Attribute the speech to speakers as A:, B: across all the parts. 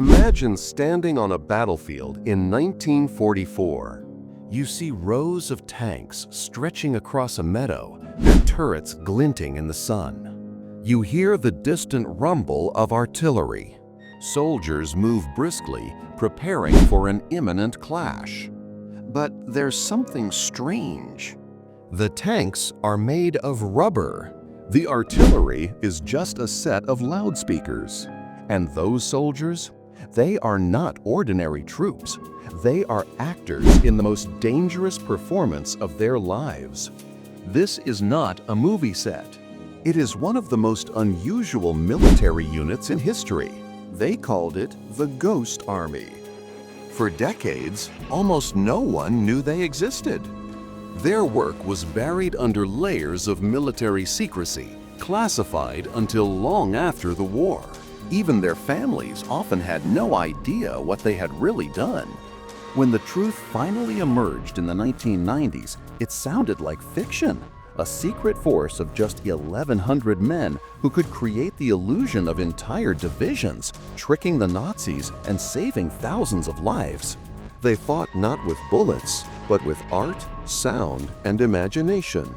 A: Imagine standing on a battlefield in 1944. You see rows of tanks stretching across a meadow, their turrets glinting in the sun. You hear the distant rumble of artillery. Soldiers move briskly, preparing for an imminent clash. But there's something strange. The tanks are made of rubber. The artillery is just a set of loudspeakers. And those soldiers? They are not ordinary troops. They are actors in the most dangerous performance of their lives. This is not a movie set. It is one of the most unusual military units in history. They called it the Ghost Army. For decades, almost no one knew they existed. Their work was buried under layers of military secrecy, classified until long after the war. Even their families often had no idea what they had really done. When the truth finally emerged in the 1990s, it sounded like fiction. A secret force of just 1,100 men who could create the illusion of entire divisions, tricking the Nazis and saving thousands of lives. They fought not with bullets, but with art, sound, and imagination.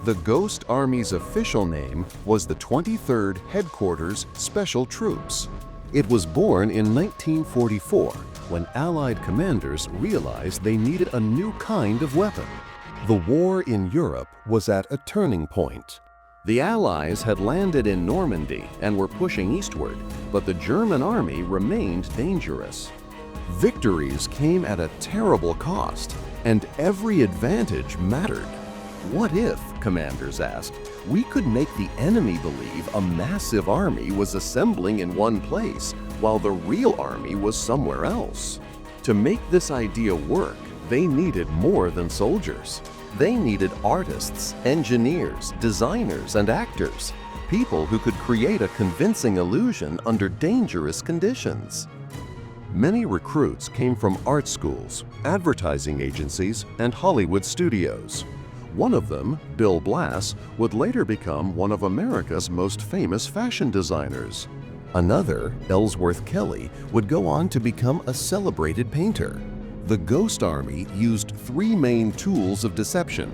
A: The Ghost Army's official name was the 23rd Headquarters Special Troops. It was born in 1944 when Allied commanders realized they needed a new kind of weapon. The war in Europe was at a turning point. The Allies had landed in Normandy and were pushing eastward, but the German army remained dangerous. Victories came at a terrible cost, and every advantage mattered. What if, commanders asked, we could make the enemy believe a massive army was assembling in one place while the real army was somewhere else? To make this idea work, they needed more than soldiers. They needed artists, engineers, designers, and actors, people who could create a convincing illusion under dangerous conditions. Many recruits came from art schools, advertising agencies, and Hollywood studios. One of them, Bill Blass, would later become one of America's most famous fashion designers. Another, Ellsworth Kelly, would go on to become a celebrated painter. The Ghost Army used three main tools of deception: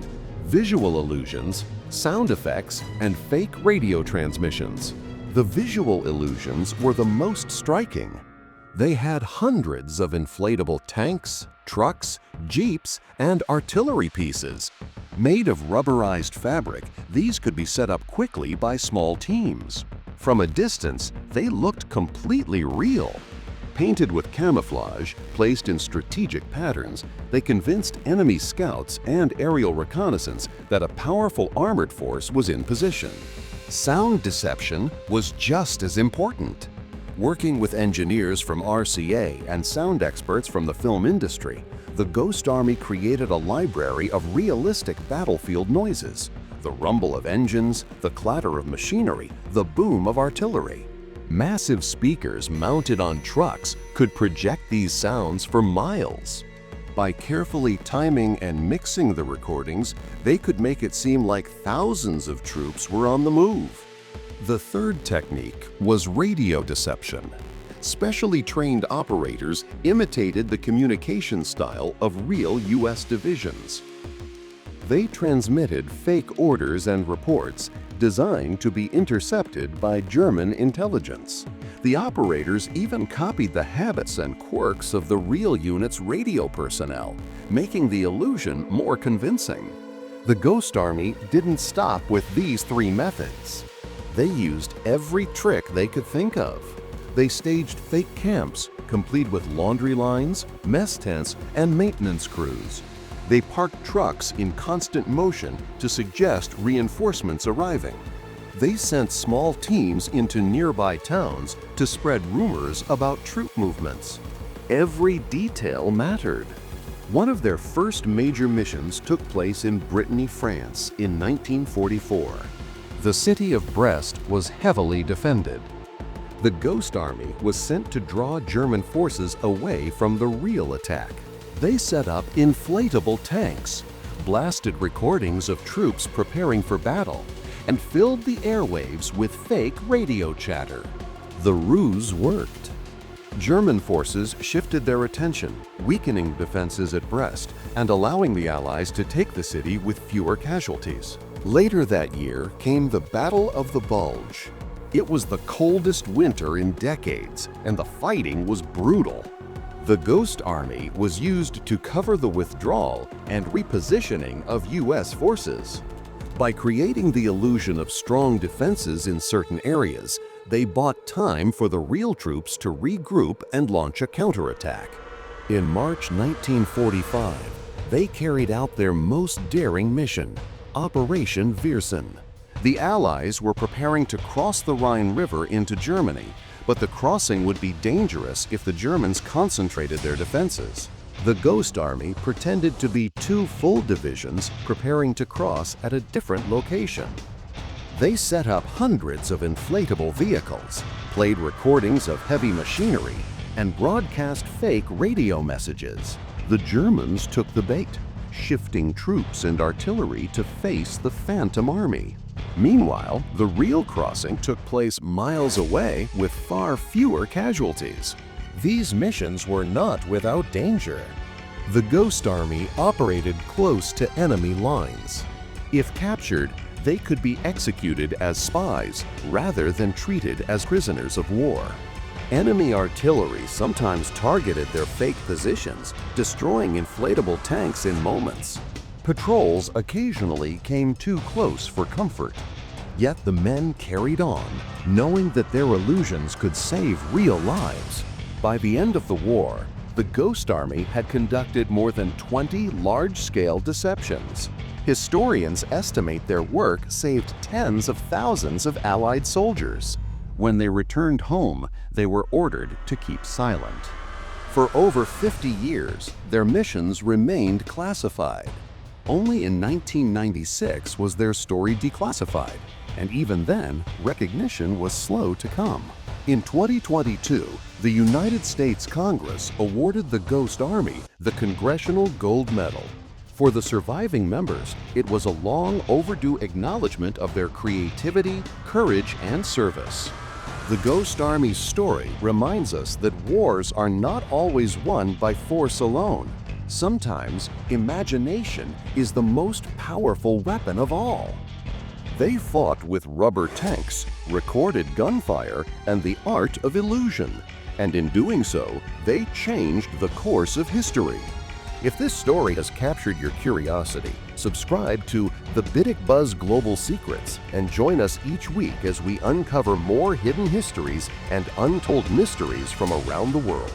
A: visual illusions, sound effects, and fake radio transmissions. The visual illusions were the most striking. They had hundreds of inflatable tanks, trucks, jeeps, and artillery pieces. Made of rubberized fabric, these could be set up quickly by small teams. From a distance, they looked completely real. Painted with camouflage, placed in strategic patterns, they convinced enemy scouts and aerial reconnaissance that a powerful armored force was in position. Sound deception was just as important. Working with engineers from RCA and sound experts from the film industry, the Ghost Army created a library of realistic battlefield noises: the rumble of engines, the clatter of machinery, the boom of artillery. Massive speakers mounted on trucks could project these sounds for miles. By carefully timing and mixing the recordings, they could make it seem like thousands of troops were on the move. The third technique was radio deception. Specially trained operators imitated the communication style of real U.S. divisions. They transmitted fake orders and reports designed to be intercepted by German intelligence. The operators even copied the habits and quirks of the real unit's radio personnel, making the illusion more convincing. The Ghost Army didn't stop with these three methods. They used every trick they could think of. They staged fake camps, complete with laundry lines, mess tents, and maintenance crews. They parked trucks in constant motion to suggest reinforcements arriving. They sent small teams into nearby towns to spread rumors about troop movements. Every detail mattered. One of their first major missions took place in Brittany, France in 1944. The city of Brest was heavily defended. The Ghost Army was sent to draw German forces away from the real attack. They set up inflatable tanks, blasted recordings of troops preparing for battle, and filled the airwaves with fake radio chatter. The ruse worked. German forces shifted their attention, weakening defenses at Brest and allowing the Allies to take the city with fewer casualties. Later that year came the Battle of the Bulge. It was the coldest winter in decades, and the fighting was brutal. The Ghost Army was used to cover the withdrawal and repositioning of U.S. forces. By creating the illusion of strong defenses in certain areas, they bought time for the real troops to regroup and launch a counterattack. In March 1945, they carried out their most daring mission, Operation Viersen. The Allies were preparing to cross the Rhine River into Germany, but the crossing would be dangerous if the Germans concentrated their defenses. The Ghost Army pretended to be two full divisions preparing to cross at a different location. They set up hundreds of inflatable vehicles, played recordings of heavy machinery, and broadcast fake radio messages. The Germans took the bait, shifting troops and artillery to face the Phantom Army. Meanwhile, the real crossing took place miles away with far fewer casualties. These missions were not without danger. The Ghost Army operated close to enemy lines. If captured, they could be executed as spies rather than treated as prisoners of war. Enemy artillery sometimes targeted their fake positions, destroying inflatable tanks in moments. Patrols occasionally came too close for comfort. Yet the men carried on, knowing that their illusions could save real lives. By the end of the war, the Ghost Army had conducted more than 20 large-scale deceptions. Historians estimate their work saved tens of thousands of Allied soldiers. When they returned home, they were ordered to keep silent. For over 50 years, their missions remained classified. Only in 1996 was their story declassified, and even then, recognition was slow to come. In 2022, the United States Congress awarded the Ghost Army the Congressional Gold Medal. For the surviving members, it was a long overdue acknowledgement of their creativity, courage, and service. The Ghost Army's story reminds us that wars are not always won by force alone. Sometimes, imagination is the most powerful weapon of all. They fought with rubber tanks, recorded gunfire, and the art of illusion. And in doing so, they changed the course of history. If this story has captured your curiosity, subscribe to the BitikBuzz Global Secrets and join us each week as we uncover more hidden histories and untold mysteries from around the world.